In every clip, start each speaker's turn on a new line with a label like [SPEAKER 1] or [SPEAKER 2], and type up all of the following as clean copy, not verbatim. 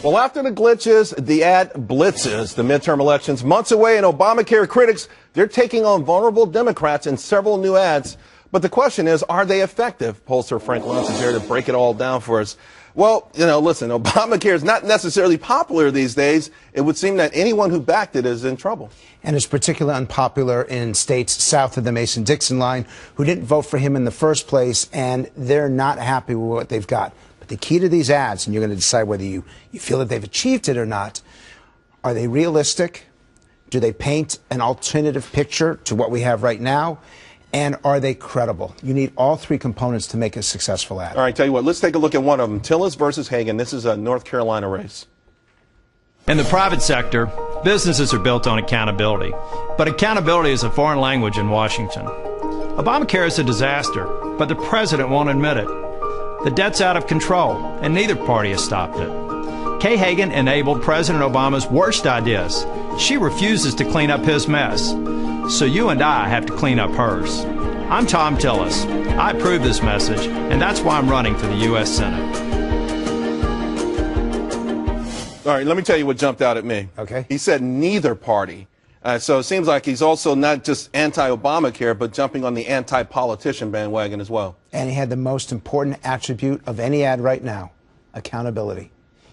[SPEAKER 1] Well, after the glitches, the ad blitzes, the midterm elections months away, and Obamacare critics, they're taking on vulnerable Democrats in several new ads. But the question is, are they effective? Pollster Frank Luntz is here to break it all down for us. Well, listen, Obamacare is not necessarily popular these days. It would seem that anyone who backed it is in trouble.
[SPEAKER 2] And it's particularly unpopular in states south of the Mason-Dixon line who didn't vote for him in the first place, and they're not happy with what they've got. But the key to these ads, and you're going to decide whether you feel that they've achieved it or not, are they realistic? Do they paint an alternative picture to what we have right now? And are they credible? You need all three components to make a successful ad.
[SPEAKER 1] All right, tell you what, let's take a look at one of them. Tillis versus Hagan. This is a North Carolina race.
[SPEAKER 3] In the private sector, businesses are built on accountability. But accountability is a foreign language in Washington. Obamacare is a disaster, but the president won't admit it. The debt's out of control, and neither party has stopped it. Kay Hagan enabled President Obama's worst ideas. She refuses to clean up his mess. So you and I have to clean up hers. I'm Tom Tillis. I approve this message, and that's why I'm running for the U.S. Senate.
[SPEAKER 1] All right, let me tell you what jumped out at me.
[SPEAKER 2] Okay.
[SPEAKER 1] He said neither party. So it seems like he's also not just anti-Obamacare, but jumping on the anti-politician bandwagon as well.
[SPEAKER 2] And he had the most important attribute of any ad right now, accountability.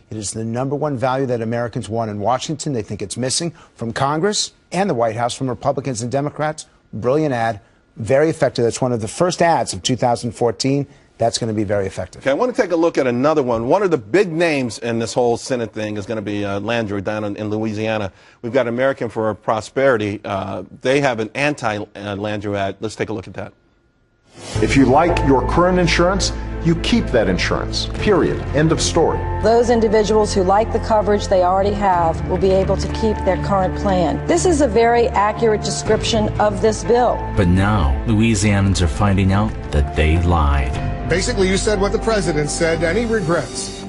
[SPEAKER 2] It is the #1 value that Americans want in Washington. They think it's missing from Congress and the White House, from Republicans and Democrats. Brilliant ad, very effective. That's one of the first ads of 2014. That's going to be very effective.
[SPEAKER 1] Okay, I want to take a look at another one. One of the big names in this whole Senate thing is going to be Landrieu down in Louisiana. We've got American for Prosperity. They have an anti-Landrieu ad. Let's take a look at that.
[SPEAKER 4] If you like your current insurance, you keep that insurance, period. End of story.
[SPEAKER 5] Those individuals who like the coverage they already have will be able to keep their current plan. This is a very accurate description of this bill.
[SPEAKER 6] But now, Louisianans are finding out that they lied.
[SPEAKER 7] Basically, you said what the president said. Any regrets?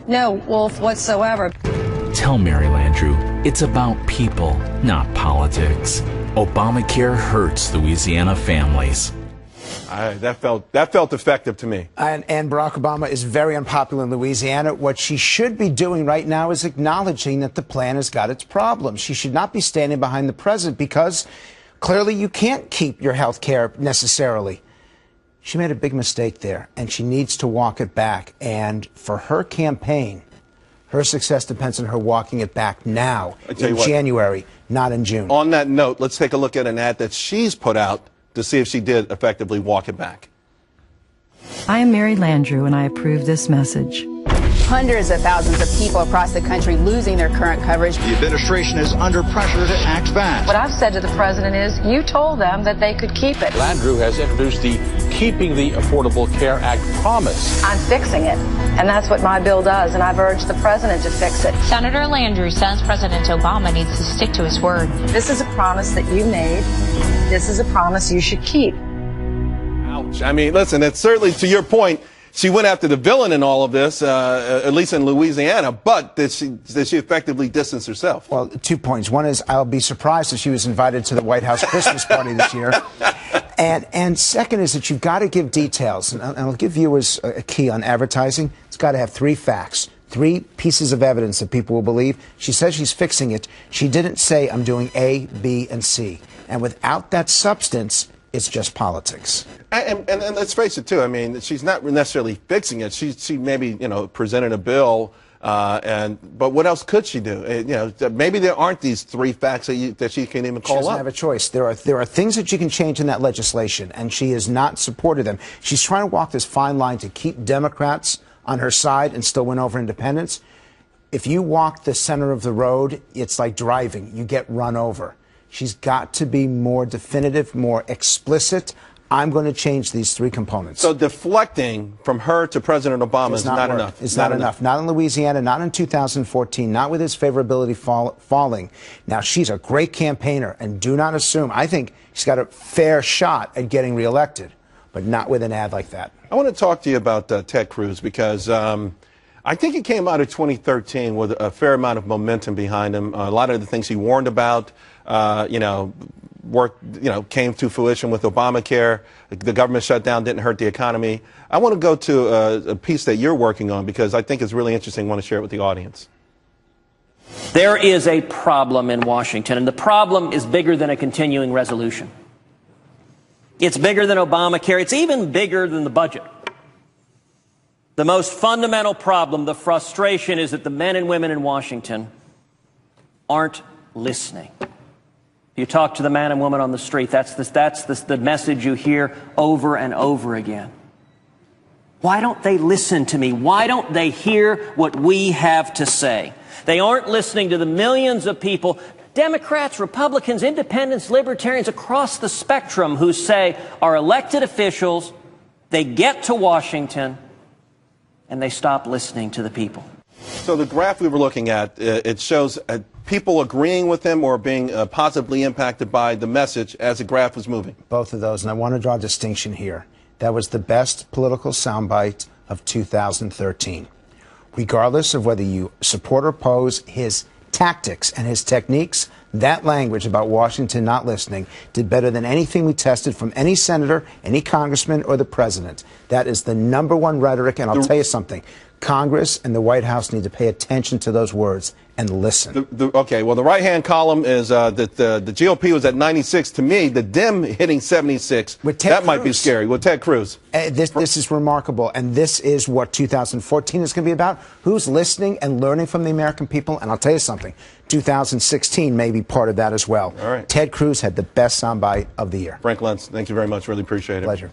[SPEAKER 5] No, Wolf, whatsoever.
[SPEAKER 6] Tell Mary Landrieu, it's about people, not politics. Obamacare hurts Louisiana families.
[SPEAKER 1] That felt effective to me.
[SPEAKER 2] And Barack Obama is very unpopular in Louisiana. What she should be doing right now is acknowledging that the plan has got its problems. She should not be standing behind the president because clearly you can't keep your health care necessarily. She made a big mistake there, and she needs to walk it back. And for her campaign, her success depends on her walking it back now in January, not in June.
[SPEAKER 1] On that note, let's take a look at an ad that she's put out to see if she did effectively walk it back.
[SPEAKER 8] I am Mary Landrieu, and I approve this message.
[SPEAKER 9] Hundreds of thousands of people across the country losing their current coverage.
[SPEAKER 10] The administration is under pressure to act fast.
[SPEAKER 5] What I've said to the president is, you told them that they could keep it.
[SPEAKER 11] Landrieu has introduced the Keeping the Affordable Care Act promise.
[SPEAKER 5] I'm fixing it, and that's what my bill does, and I've urged the president to fix it.
[SPEAKER 12] Senator Landrieu says President Obama needs to stick to his word.
[SPEAKER 5] This is a promise that you made. This is a promise you should keep.
[SPEAKER 1] Ouch. I mean, listen, it's certainly, to your point, she went after the villain in all of this, at least in Louisiana, but did she effectively distance herself?
[SPEAKER 2] Well, 2 points. One is I'll be surprised if she was invited to the White House Christmas party this year. And second is that you've got to give details. And I'll give viewers a key on advertising. It's got to have 3 facts, 3 pieces of evidence that people will believe. She says she's fixing it. She didn't say I'm doing A, B, and C. And without that substance, it's just politics.
[SPEAKER 1] And let's face it, too. I mean, she's not necessarily fixing it. She maybe, presented a bill, but what else could she do? Maybe there aren't these 3 facts that she can even call up.
[SPEAKER 2] She doesn't have a choice. There are things that you can change in that legislation, and she has not supported them. She's trying to walk this fine line to keep Democrats on her side and still win over independents. If you walk the center of the road, it's like driving. You get run over. She's got to be more definitive, more explicit. I'm going to change these 3 components.
[SPEAKER 1] So deflecting from her to President Obama is not enough.
[SPEAKER 2] It's not enough. Not in Louisiana, not in 2014, not with his favorability falling. Now, she's a great campaigner, and do not assume. I think she's got a fair shot at getting reelected, but not with an ad like that.
[SPEAKER 1] I want to talk to you about Ted Cruz because I think he came out of 2013 with a fair amount of momentum behind him. A lot of the things he warned about, came to fruition with Obamacare. The government shutdown didn't hurt the economy. I want to go to a piece that you're working on because I think it's really interesting. I want to share it with the audience.
[SPEAKER 13] There is a problem in Washington, and the problem is bigger than a continuing resolution. It's bigger than Obamacare. It's even bigger than the budget. The most fundamental problem, the frustration, is that the men and women in Washington aren't listening. You talk to the man and woman on the street, that's the message you hear over and over again. Why don't they listen to me? Why don't they hear what we have to say? They aren't listening to the millions of people, Democrats, Republicans, independents, libertarians across the spectrum who say our elected officials, they get to Washington and they stop listening to the people.
[SPEAKER 1] So the graph we were looking at, it shows people agreeing with him or being positively impacted by the message as the graph was moving.
[SPEAKER 2] Both of those, and I want to draw a distinction here. That was the best political soundbite of 2013. Regardless of whether you support or oppose his tactics and his techniques, that language about Washington not listening did better than anything we tested from any senator, any congressman, or the president. That is the #1 rhetoric, and I'll tell you something. Congress and the White House need to pay attention to those words and listen.
[SPEAKER 1] Okay, well, the right-hand column is that the GOP was at 96. To me, the Dem hitting 76, that might be scary. With Ted Cruz.
[SPEAKER 2] This is remarkable, and this is what 2014 is going to be about. Who's listening and learning from the American people? And I'll tell you something. 2016 may be part of that as well.
[SPEAKER 1] All right.
[SPEAKER 2] Ted Cruz had the best soundbite of the year.
[SPEAKER 1] Frank Luntz, thank you very much. Really appreciate it.
[SPEAKER 2] Pleasure.